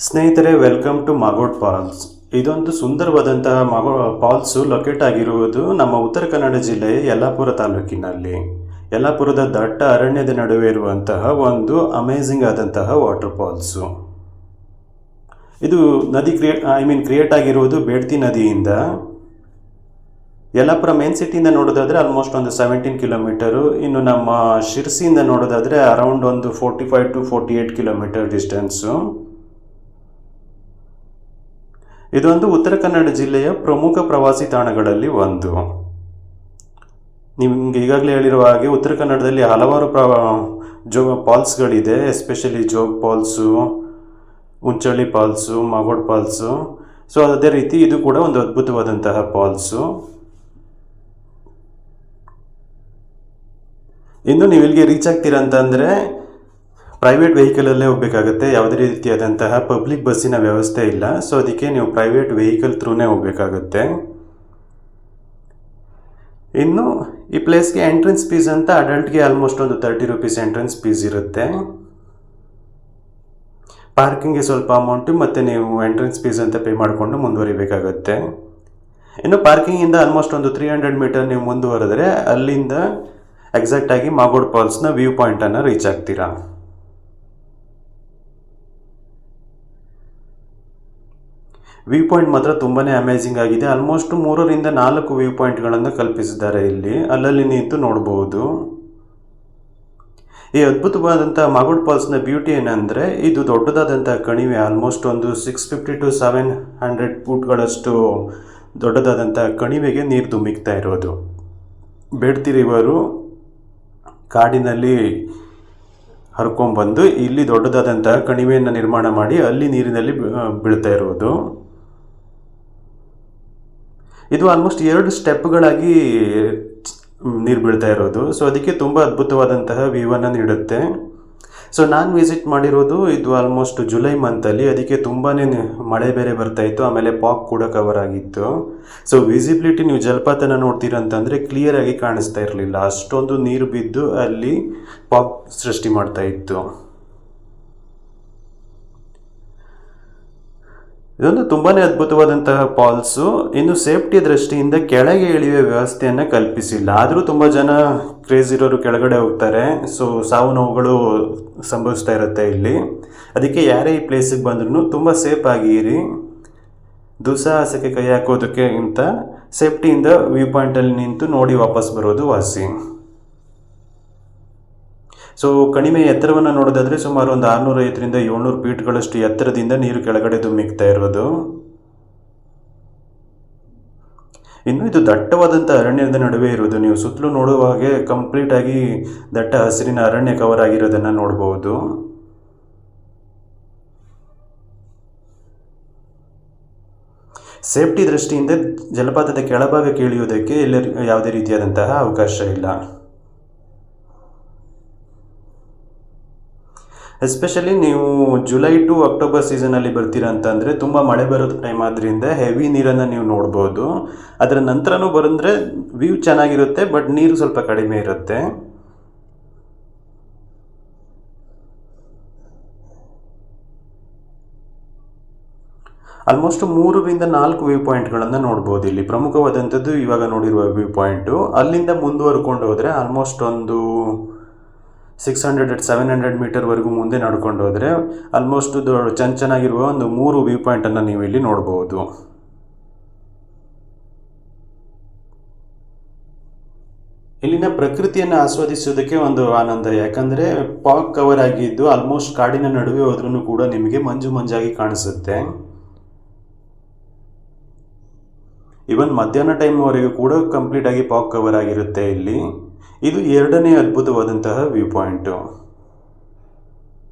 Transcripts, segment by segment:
ಸ್ನೇಹಿತರೆ, welcome to Magod falls. ಇದೊಂದು ಸುಂದರವಾದಂತಹ ಫಾಲ್ಸು ಲೊಕೇಟ್ ಆಗಿರುವುದು ನಮ್ಮ ಉತ್ತರ ಕನ್ನಡ ಜಿಲ್ಲೆಯ ಯಲ್ಲಾಪುರ ತಾಲೂಕಿನಲ್ಲಿ. ಯಲ್ಲಾಪುರದ ದಟ್ಟ ಅರಣ್ಯದ ನಡುವೆ ಇರುವಂತಹ ಒಂದು ಅಮೇಝಿಂಗ್ ಆದಂತಹ ವಾಟರ್ ಫಾಲ್ಸು. ಇದು ನದಿ ಕ್ರಿಯೇಟ್ ಆಗಿರುವುದು ಬೇಡ್ತಿ ನದಿಯಿಂದ. ಯಲ್ಲಾಪುರ ಮೇನ್ ಸಿಟಿಯಿಂದ ನೋಡೋದಾದರೆ ಆಲ್ಮೋಸ್ಟ್ ಒಂದು 17 ಕಿಲೋಮೀಟರು. ಇನ್ನು ನಮ್ಮ ಶಿರ್ಸಿಯಿಂದ ನೋಡೋದಾದರೆ ಅರೌಂಡ್ ಒಂದು 45 to 48 ಕಿಲೋಮೀಟರ್ ಡಿಸ್ಟೆನ್ಸು. ಇದೊಂದು ಉತ್ತರ ಕನ್ನಡ ಜಿಲ್ಲೆಯ ಪ್ರಮುಖ ಪ್ರವಾಸಿ ತಾಣಗಳಲ್ಲಿ ಒಂದು. ನಿಮ್ಗೆ ಈಗಾಗಲೇ ಹೇಳಿರುವ ಹಾಗೆ ಉತ್ತರ ಕನ್ನಡದಲ್ಲಿ ಹಲವಾರು ಫಾಲ್ಸ್ಗಳಿದೆ. Especially Jog falls, Unchalli falls, Magod falls. So ಅದೇ ರೀತಿ ಇದು ಕೂಡ ಒಂದು ಅದ್ಭುತವಾದಂತಹ ಫಾಲ್ಸು. ಇನ್ನು ನೀವು ಇಲ್ಲಿಗೆ ರೀಚ್ ಆಗ್ತೀರಾ ಅಂತಂದರೆ ಪ್ರೈವೇಟ್ ವೆಹಿಕಲಲ್ಲೇ ಹೋಗಬೇಕಾಗುತ್ತೆ. ಯಾವುದೇ ರೀತಿಯಾದಂತಹ ಪಬ್ಲಿಕ್ ಬಸ್ಸಿನ ವ್ಯವಸ್ಥೆ ಇಲ್ಲ. ಸೊ ಅದಕ್ಕೆ ನೀವು ಪ್ರೈವೇಟ್ ವೆಹಿಕಲ್ ಥ್ರೂನೇ ಹೋಗಬೇಕಾಗುತ್ತೆ. ಇನ್ನು ಈ ಪ್ಲೇಸ್ಗೆ ಎಂಟ್ರೆನ್ಸ್ ಫೀಸ್ ಅಂತ ಅಡಲ್ಟ್ಗೆ ಆಲ್ಮೋಸ್ಟ್ ಒಂದು 30 ರೂಪೀಸ್ ಎಂಟ್ರೆನ್ಸ್ ಫೀಸ್ ಇರುತ್ತೆ. ಪಾರ್ಕಿಂಗ್ಗೆ ಸ್ವಲ್ಪ ಅಮೌಂಟು ಮತ್ತು ನೀವು ಎಂಟ್ರೆನ್ಸ್ ಫೀಸ್ ಅಂತ ಪೇ ಮಾಡಿಕೊಂಡು ಮುಂದುವರಿಬೇಕಾಗುತ್ತೆ. ಇನ್ನು ಪಾರ್ಕಿಂಗಿಂದ ಆಲ್ಮೋಸ್ಟ್ ಒಂದು 300 ಮೀಟರ್ ನೀವು ಮುಂದುವರೆದರೆ ಅಲ್ಲಿಂದ ಎಕ್ಸಾಕ್ಟಾಗಿ ಮಾಗೋಡ್ ಫಾಲ್ಸ್ನ ವ್ಯೂ ಪಾಯಿಂಟನ್ನು ರೀಚ್ ಆಗ್ತೀರಾ. ವ್ಯೂ ಪಾಯಿಂಟ್ ಮಾತ್ರ ತುಂಬಾ ಅಮೇಝಿಂಗ್ ಆಗಿದೆ. ಆಲ್ಮೋಸ್ಟ್ 3 ರಿಂದ 4 ವ್ಯೂ ಪಾಯಿಂಟ್ಗಳನ್ನು ಕಲ್ಪಿಸಿದ್ದಾರೆ. ಇಲ್ಲಿ ಅಲ್ಲಲ್ಲಿ ನಿಂತು ನೋಡಬಹುದು. ಈ ಅದ್ಭುತವಾದಂಥ ಮಾಗೋಡ್ ಫಾಲ್ಸ್ನ ಬ್ಯೂಟಿ ಏನಂದರೆ ಇದು ದೊಡ್ಡದಾದಂಥ ಕಣಿವೆ. ಆಲ್ಮೋಸ್ಟ್ ಒಂದು 650 to 700 ಫೂಟ್ಗಳಷ್ಟು ದೊಡ್ಡದಾದಂಥ ಕಣಿವೆಗೆ ನೀರು ಧುಮ್ಮಿಕ್ತಾ ಇರೋದು. ಬೇಡ್ತಿ ರಿವರು ಕಾಡಿನಲ್ಲಿ ಹರ್ಕೊಂಡ್ಬಂದು ಇಲ್ಲಿ ದೊಡ್ಡದಾದಂತಹ ಕಣಿವೆಯನ್ನು ನಿರ್ಮಾಣ ಮಾಡಿ ಅಲ್ಲಿ ನೀರಿನಲ್ಲಿ ಬೀಳ್ತಾ ಇರುವುದು. ಇದು ಆಲ್ಮೋಸ್ಟ್ 2 ಸ್ಟೆಪ್ಗಳಾಗಿ ನೀರು ಬೀಳ್ತಾ ಇರೋದು. ಸೊ ಅದಕ್ಕೆ ತುಂಬ ಅದ್ಭುತವಾದಂತಹ ವ್ಯೂವನ್ನು ನೀಡುತ್ತೆ. ಸೊ ನಾನು ವಿಸಿಟ್ ಮಾಡಿರೋದು ಇದು ಆಲ್ಮೋಸ್ಟ್ ಜುಲೈ ಮಂತಲ್ಲಿ. ಅದಕ್ಕೆ ತುಂಬಾ ಮಳೆ ಬೇರೆ ಬರ್ತಾಯಿತ್ತು. ಆಮೇಲೆ ಪಾಕ್ ಕೂಡ ಕವರ್ ಆಗಿತ್ತು. ಸೊ ವಿಸಿಬಿಲಿಟಿ ನೀವು ಜಲಪಾತನ ನೋಡ್ತೀರಂತಂದರೆ ಕ್ಲಿಯರಾಗಿ ಕಾಣಿಸ್ತಾ ಇರಲಿಲ್ಲ. ಅಷ್ಟೊಂದು ನೀರು ಬಿದ್ದು ಅಲ್ಲಿ ಪಾಕ್ ಸೃಷ್ಟಿ ಮಾಡ್ತಾ ಇತ್ತು. ಇದೊಂದು ತುಂಬಾ ಅದ್ಭುತವಾದಂತಹ ಫಾಲ್ಸು. ಇನ್ನು ಸೇಫ್ಟಿ ದೃಷ್ಟಿಯಿಂದ ಕೆಳಗೆ ಇಳಿಯುವ ವ್ಯವಸ್ಥೆಯನ್ನು ಕಲ್ಪಿಸಿಲ್ಲ. ಆದರೂ ತುಂಬ ಜನ ಕ್ರೇಜ್ ಇರೋರು ಕೆಳಗಡೆ ಹೋಗ್ತಾರೆ. ಸೊ ಸಾವು ನೋವುಗಳು ಸಂಭವಿಸ್ತಾ ಇರುತ್ತೆ ಇಲ್ಲಿ. ಅದಕ್ಕೆ ಯಾರೇ ಈ ಪ್ಲೇಸಿಗೆ ಬಂದ್ರೂ ತುಂಬ ಸೇಫ್ ಆಗಿರಿ. ದುಸ್ಸಾಹಸಕ್ಕೆ ಕೈ ಹಾಕೋದಕ್ಕಿಂತ ಸೇಫ್ಟಿಯಿಂದ ವ್ಯೂ ಪಾಯಿಂಟಲ್ಲಿ ನಿಂತು ನೋಡಿ ವಾಪಸ್ ಬರೋದು ವಾಸಿ. ಸೊ ಕಡಿಮೆ ಎತ್ತರವನ್ನು ನೋಡೋದಾದರೆ ಸುಮಾರು ಒಂದು 650 ರಿಂದ 700 ಫೀಟ್ಗಳಷ್ಟು ಎತ್ತರದಿಂದ ನೀರು ಕೆಳಗಡೆ ಧುಮ್ಮಿಕ್ತಾ ಇರೋದು. ಇನ್ನು ಇದು ದಟ್ಟವಾದಂಥ ಅರಣ್ಯದ ನಡುವೆ ಇರೋದು. ನೀವು ಸುತ್ತಲೂ ನೋಡುವ ಹಾಗೆ ಕಂಪ್ಲೀಟಾಗಿ ದಟ್ಟ ಹಸಿರಿನ ಅರಣ್ಯ ಕವರ್ ಆಗಿರೋದನ್ನು ನೋಡಬಹುದು. ಸೇಫ್ಟಿ ದೃಷ್ಟಿಯಿಂದ ಜಲಪಾತದ ಕೆಳಭಾಗಕ್ಕೆ ಇಳಿಯುವುದಕ್ಕೆ ಯಾವುದೇ ರೀತಿಯಾದಂತಹ ಅವಕಾಶ ಇಲ್ಲ. ಎಸ್ಪೆಷಲಿ ನೀವು ಜುಲೈ ಟು ಅಕ್ಟೋಬರ್ ಸೀಸನಲ್ಲಿ ಬರ್ತೀರಾ ಅಂತಂದರೆ ತುಂಬ ಮಳೆ ಬರೋ ಟೈಮ್ ಆದ್ದರಿಂದ ಹೆವಿ ನೀರನ್ನು ನೀವು ನೋಡ್ಬೋದು. ಅದರ ನಂತರನೂ ಬಂದರೆ ವ್ಯೂ ಚೆನ್ನಾಗಿರುತ್ತೆ, ಬಟ್ ನೀರು ಸ್ವಲ್ಪ ಕಡಿಮೆ ಇರುತ್ತೆ. ಆಲ್ಮೋಸ್ಟ್ 3 ರಿಂದ 4 ವ್ಯೂ ಪಾಯಿಂಟ್ಗಳನ್ನು ನೋಡ್ಬೋದು. ಇಲ್ಲಿ ಪ್ರಮುಖವಾದಂಥದ್ದು ಇವಾಗ ನೋಡಿರುವ ವ್ಯೂ ಪಾಯಿಂಟು. ಅಲ್ಲಿಂದ ಮುಂದುವರ್ಕೊಂಡು ಹೋದರೆ ಆಲ್ಮೋಸ್ಟ್ ಒಂದು 600 to 700 ಮೀಟರ್ವರೆಗೂ ಮುಂದೆ ನಡ್ಕೊಂಡು ಹೋದರೆ ಆಲ್ಮೋಸ್ಟ್ ಚೆನ್ನಾಗಿರುವ ಒಂದು 3 ವ್ಯೂ ಪಾಯಿಂಟನ್ನು ನೀವು ಇಲ್ಲಿ ನೋಡ್ಬೋದು. ಇಲ್ಲಿನ ಪ್ರಕೃತಿಯನ್ನು ಆಸ್ವಾದಿಸೋದಕ್ಕೆ ಒಂದು ಆನಂದ. ಯಾಕಂದರೆ ಪಾಕ್ ಕವರ್ ಆಗಿದ್ದು ಆಲ್ಮೋಸ್ಟ್ ಕಾಡಿನ ನಡುವೆ ಹೋದ್ರೂ ಕೂಡ ನಿಮಗೆ ಮಂಜಾಗಿ ಕಾಣಿಸುತ್ತೆ. ಇವನ್ ಮಧ್ಯಾಹ್ನ ಟೈಮ್ವರೆಗೂ ಕೂಡ ಕಂಪ್ಲೀಟಾಗಿ ಪಾಕ್ ಕವರ್ ಆಗಿರುತ್ತೆ ಇಲ್ಲಿ. ಇದು 2ನೇ ಅದ್ಭುತವಾದಂತಹ ವ್ಯೂ ಪಾಯಿಂಟು.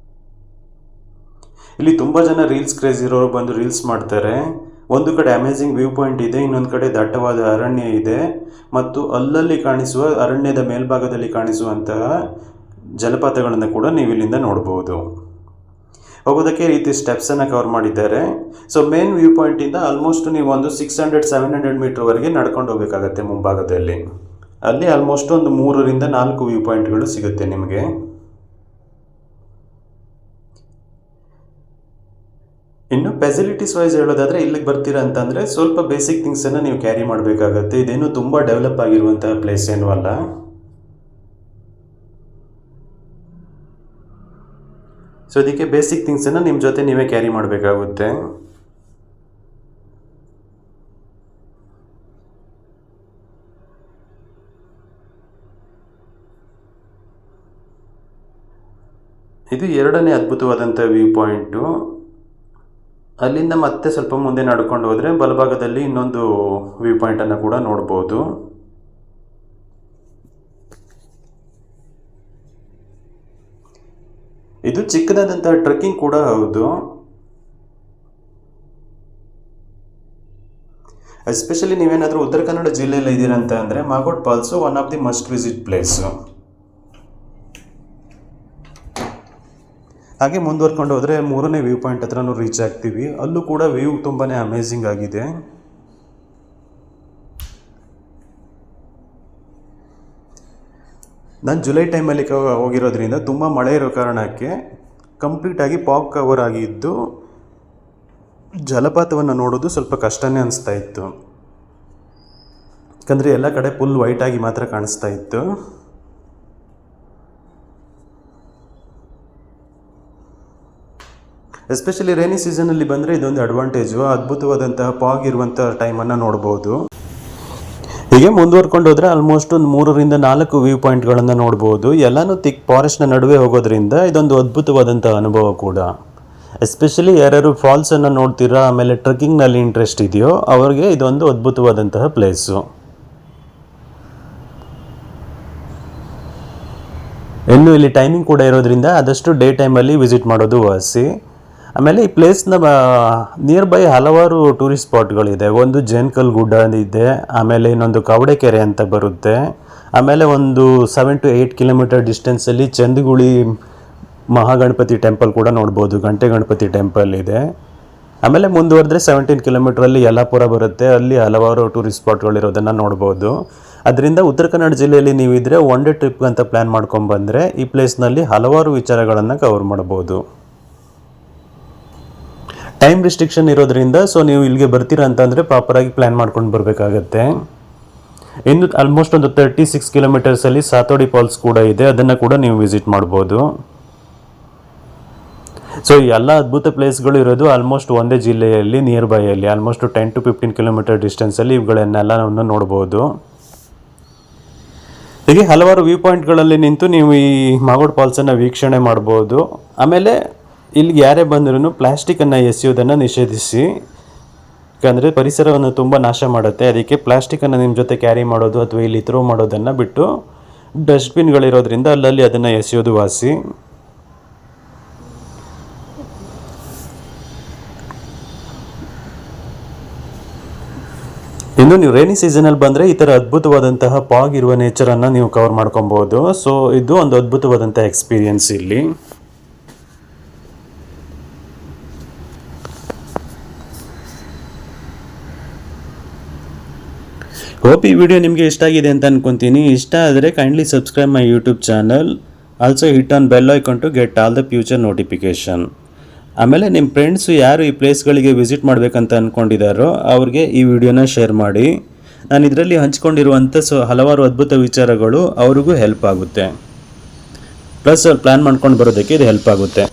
ಇಲ್ಲಿ ತುಂಬ ಜನ ರೀಲ್ಸ್ ಕ್ರೇಜ್ ಇರೋರು ಬಂದು ರೀಲ್ಸ್ ಮಾಡ್ತಾರೆ. ಒಂದು ಕಡೆ ಅಮೇಝಿಂಗ್ ವ್ಯೂ ಪಾಯಿಂಟ್ ಇದೆ, ಇನ್ನೊಂದು ಕಡೆ ದಟ್ಟವಾದ ಅರಣ್ಯ ಇದೆ ಮತ್ತು ಅಲ್ಲಲ್ಲಿ ಕಾಣಿಸುವ ಅರಣ್ಯದ ಮೇಲ್ಭಾಗದಲ್ಲಿ ಕಾಣಿಸುವಂತಹ ಜಲಪಾತಗಳನ್ನು ಕೂಡ ನೀವು ಇಲ್ಲಿಂದ ನೋಡ್ಬೋದು. ಹೋಗೋದಕ್ಕೆ ರೀತಿ ಸ್ಟೆಪ್ಸನ್ನು ಕವರ್ ಮಾಡಿದ್ದಾರೆ. ಸೊ ಮೇನ್ ವ್ಯೂ ಪಾಯಿಂಟಿಂದ ಆಲ್ಮೋಸ್ಟ್ ನೀವು ಒಂದು 600-700 ಮೀಟರ್ವರೆಗೆ ನಡ್ಕೊಂಡು ಹೋಗಬೇಕಾಗತ್ತೆ ಮುಂಭಾಗದಲ್ಲಿ. ಅಲ್ಲಿ ಆಲ್ಮೋಸ್ಟ್ ಒಂದು 3 ರಿಂದ 4 ವ್ಯೂ ಪಾಯಿಂಟ್ಗಳು ಸಿಗುತ್ತೆ ನಿಮಗೆ. ಇನ್ನು ಫೆಸಿಲಿಟೀಸ್ ವೈಸ್ ಹೇಳೋದಾದರೆ ಇಲ್ಲಿಗೆ ಬರ್ತೀರಾ ಅಂತಂದರೆ ಸ್ವಲ್ಪ ಬೇಸಿಕ್ ಥಿಂಗ್ಸನ್ನು ನೀವು ಕ್ಯಾರಿ ಮಾಡಬೇಕಾಗತ್ತೆ. ಇದೇನು ತುಂಬ ಡೆವಲಪ್ ಆಗಿರುವಂತಹ ಪ್ಲೇಸ್ ಏನೂ ಅಲ್ಲ. ಸೊ ಅದಕ್ಕೆ ಬೇಸಿಕ್ ಥಿಂಗ್ಸನ್ನು ನಿಮ್ಮ ಜೊತೆ ನೀವೇ ಕ್ಯಾರಿ ಮಾಡಬೇಕಾಗುತ್ತೆ. ಇದು ಎರಡನೇ ಅದ್ಭುತವಾದಂಥ ವ್ಯೂ ಪಾಯಿಂಟು. ಅಲ್ಲಿಂದ ಮತ್ತೆ ಸ್ವಲ್ಪ ಮುಂದೆ ನಡ್ಕೊಂಡು ಹೋದರೆ ಬಲಭಾಗದಲ್ಲಿ ಇನ್ನೊಂದು ವ್ಯೂ ಪಾಯಿಂಟನ್ನು ಕೂಡ ನೋಡ್ಬೋದು. ಇದು ಚಿಕ್ಕದಾದಂಥ ಟ್ರೆಕ್ಕಿಂಗ್ ಕೂಡ ಹೌದು. ಎಸ್ಪೆಷಲಿ ನೀವೇನಾದರೂ ಉತ್ತರ ಕನ್ನಡ ಜಿಲ್ಲೆಯಲ್ಲಿ ಇದ್ದೀರಂತ ಅಂದರೆ Magod falls one of the must visit place. ಹಾಗೆ ಮುಂದುವರ್ಕೊಂಡು ಹೋದರೆ ಮೂರನೇ ವ್ಯೂ ಪಾಯಿಂಟ್ ಹತ್ರನೂ ರೀಚ್ ಆಗ್ತೀವಿ. ಅಲ್ಲೂ ಕೂಡ ವ್ಯೂ ತುಂಬಾ ಅಮೇಝಿಂಗ್ ಆಗಿದೆ. ನಾನು ಜುಲೈ ಟೈಮಲ್ಲಿ ಹೋಗಿರೋದ್ರಿಂದ ತುಂಬ ಮಳೆ ಇರೋ ಕಾರಣಕ್ಕೆ ಕಂಪ್ಲೀಟಾಗಿ ಪಾಗ್ ಕವರ್ ಆಗಿದ್ದು ಜಲಪಾತವನ್ನು ನೋಡೋದು ಸ್ವಲ್ಪ ಕಷ್ಟನೇ ಅನಿಸ್ತಾ ಇತ್ತು. ಯಾಕಂದರೆ ಎಲ್ಲ ಕಡೆ ಫುಲ್ ವೈಟಾಗಿ ಮಾತ್ರ ಕಾಣಿಸ್ತಾ ಇತ್ತು. ಎಸ್ಪೆಷಲಿ ರೈನಿ ಸೀಸನಲ್ಲಿ ಬಂದರೆ ಇದೊಂದು ಅಡ್ವಾಂಟೇಜು. ಅದ್ಭುತವಾದಂತಹ ಪಾಗ್ ಇರುವಂಥ ಟೈಮನ್ನು ನೋಡ್ಬೋದು. ಹೀಗೆ ಮುಂದುವರ್ಕೊಂಡು ಹೋದರೆ ಆಲ್ಮೋಸ್ಟ್ ಒಂದು 3ರಿಂದ 4 ವ್ಯೂ ಪಾಯಿಂಟ್ಗಳನ್ನು ನೋಡ್ಬೋದು. ಎಲ್ಲನೂ ತಿಕ್ ಫಾರೆಸ್ಟ್ನ ನಡುವೆ ಹೋಗೋದ್ರಿಂದ ಇದೊಂದು ಅದ್ಭುತವಾದಂಥ ಅನುಭವ ಕೂಡ. ಎಸ್ಪೆಷಲಿ ಯಾರ್ಯಾರು ಫಾಲ್ಸನ್ನು ನೋಡ್ತೀರಾ, ಆಮೇಲೆ ಟ್ರೆಕ್ಕಿಂಗ್ನಲ್ಲಿ ಇಂಟ್ರೆಸ್ಟ್ ಇದೆಯೋ ಅವ್ರಿಗೆ ಇದೊಂದು ಅದ್ಭುತವಾದಂತಹ ಪ್ಲೇಸು. ಇನ್ನು ಇಲ್ಲಿ ಟೈಮಿಂಗ್ ಕೂಡ ಇರೋದ್ರಿಂದ ಆದಷ್ಟು ಡೇ ಟೈಮಲ್ಲಿ ವಿಸಿಟ್ ಮಾಡೋದು ವಾಸಿ. ಆಮೇಲೆ ಈ ಪ್ಲೇಸ್ನ ನಿಯರ್ ಬೈ ಹಲವಾರು ಟೂರಿಸ್ಟ್ ಸ್ಪಾಟ್ಗಳಿದೆ. ಒಂದು ಜೇನ್ಕಲ್ ಗುಡ್ಡ ಇದೆ, ಆಮೇಲೆ ಇನ್ನೊಂದು ಕವಡೆಕೆರೆ ಅಂತ ಬರುತ್ತೆ, ಆಮೇಲೆ ಒಂದು 7 to 8 ಕಿಲೋಮೀಟರ್ ಡಿಸ್ಟೆನ್ಸಲ್ಲಿ ಚಂದಗುಳಿ ಮಹಾಗಣಪತಿ ಟೆಂಪಲ್ ಕೂಡ ನೋಡ್ಬೋದು. ಗಂಟೆ ಗಣಪತಿ ಟೆಂಪಲ್ ಇದೆ. ಆಮೇಲೆ ಮುಂದುವರೆದ್ರೆ 17 ಕಿಲೋಮೀಟ್ರಲ್ಲಿ ಯಲ್ಲಾಪುರ ಬರುತ್ತೆ, ಅಲ್ಲಿ ಹಲವಾರು ಟೂರಿಸ್ಟ್ ಸ್ಪಾಟ್ಗಳಿರೋದನ್ನು ನೋಡ್ಬೋದು. ಅದರಿಂದ ಉತ್ತರ ಕನ್ನಡ ಜಿಲ್ಲೆಯಲ್ಲಿ ನೀವಿದ್ರೆ ಒನ್ ಡೇ ಟ್ರಿಪ್ ಅಂತ ಪ್ಲ್ಯಾನ್ ಮಾಡ್ಕೊಂಡ್ಬಂದರೆ ಈ ಪ್ಲೇಸ್ನಲ್ಲಿ ಹಲವಾರು ವಿಚಾರಗಳನ್ನು ಕವರ್ ಮಾಡ್ಬೋದು. ಟೈಮ್ ರಿಸ್ಟ್ರಿಕ್ಷನ್ ಇರೋದ್ರಿಂದ ಸೊ ನೀವು ಇಲ್ಲಿಗೆ ಬರ್ತೀರಾ ಅಂತಂದರೆ ಪ್ರಾಪರಾಗಿ ಪ್ಲ್ಯಾನ್ ಮಾಡ್ಕೊಂಡು ಬರಬೇಕಾಗತ್ತೆ. ಇನ್ನು ಆಲ್ಮೋಸ್ಟ್ ಒಂದು 36 ಕಿಲೋಮೀಟರ್ಸಲ್ಲಿ ಸಾತೋಡಿ ಫಾಲ್ಸ್ ಕೂಡ ಇದೆ, ಅದನ್ನು ಕೂಡ ನೀವು ವಿಸಿಟ್ ಮಾಡ್ಬೋದು. ಸೊ ಎಲ್ಲ ಅದ್ಭುತ ಪ್ಲೇಸ್ಗಳು ಇರೋದು ಆಲ್ಮೋಸ್ಟ್ ಒಂದೇ ಜಿಲ್ಲೆಯಲ್ಲಿ ನಿಯರ್ ಬೈಯಲ್ಲಿ ಆಲ್ಮೋಸ್ಟ್ 10 to 15 ಕಿಲೋಮೀಟರ್ ಡಿಸ್ಟೆನ್ಸಲ್ಲಿ ಇವುಗಳನ್ನೆಲ್ಲವನ್ನು ನೋಡ್ಬೋದು. ಹೀಗೆ ಹಲವಾರು ವ್ಯೂ ಪಾಯಿಂಟ್ಗಳಲ್ಲಿ ನಿಂತು ನೀವು ಈ ಮಾಗೋಡ್ ಫಾಲ್ಸನ್ನು ವೀಕ್ಷಣೆ ಮಾಡ್ಬೋದು. ಆಮೇಲೆ ಇಲ್ಲಿಗೆ ಯಾರೇ ಬಂದ್ರೂ ಪ್ಲಾಸ್ಟಿಕ್ಕನ್ನು ಎಸೆಯೋದನ್ನು ನಿಷೇಧಿಸಿ, ಯಾಕಂದರೆ ಪರಿಸರವನ್ನು ತುಂಬ ನಾಶ ಮಾಡುತ್ತೆ. ಅದಕ್ಕೆ ಪ್ಲಾಸ್ಟಿಕ್ಕನ್ನು ನಿಮ್ಮ ಜೊತೆ ಕ್ಯಾರಿ ಮಾಡೋದು ಅಥವಾ ಇಲ್ಲಿ ಥ್ರೋ ಮಾಡೋದನ್ನು ಬಿಟ್ಟು ಡಸ್ಟ್ಬಿನ್ಗಳಿರೋದ್ರಿಂದ ಅಲ್ಲಲ್ಲಿ ಅದನ್ನು ಎಸೆಯೋದು ವಾಸಿ. ಇನ್ನು ನೀವು ರೈನಿ ಸೀಸನಲ್ಲಿ ಬಂದರೆ ಈ ಥರ ಅದ್ಭುತವಾದಂತಹ ಪಾಗ್ ಇರುವ ನೇಚರನ್ನು ನೀವು ಕವರ್ ಮಾಡ್ಕೊಬೋದು. ಸೊ ಇದು ಒಂದು ಅದ್ಭುತವಾದಂಥ ಎಕ್ಸ್ಪೀರಿಯನ್ಸ್ ಇಲ್ಲಿ. ಹೋಪ್ ಈ ವಿಡಿಯೋ ನಿಮಗೆ ಇಷ್ಟ ಆಗಿದೆ ಅಂತ ಅನ್ಕೊತೀನಿ. ಇಷ್ಟ ಆದರೆ kindly subscribe my YouTube channel. Also hit on bell icon to get all the future notification. ಆಮೇಲೆ ನಿಮ್ಮ ಫ್ರೆಂಡ್ಸು ಯಾರು ಈ ಪ್ಲೇಸ್ಗಳಿಗೆ ವಿಸಿಟ್ ಮಾಡಬೇಕಂತ ಅಂದ್ಕೊಂಡಿದ್ದಾರೋ ಅವ್ರಿಗೆ ಈ ವಿಡಿಯೋನ ಶೇರ್ ಮಾಡಿ. ನಾನು ಇದರಲ್ಲಿ ಹಂಚ್ಕೊಂಡಿರುವಂಥ ಹಲವಾರು ಅದ್ಭುತ ವಿಚಾರಗಳು ಅವ್ರಿಗೂ ಹೆಲ್ಪ್ ಆಗುತ್ತೆ. ಪ್ಲಸ್ ಅವ್ರು ಪ್ಲ್ಯಾನ್ ಮಾಡ್ಕೊಂಡು ಬರೋದಕ್ಕೆ ಇದು ಹೆಲ್ಪ್ ಆಗುತ್ತೆ.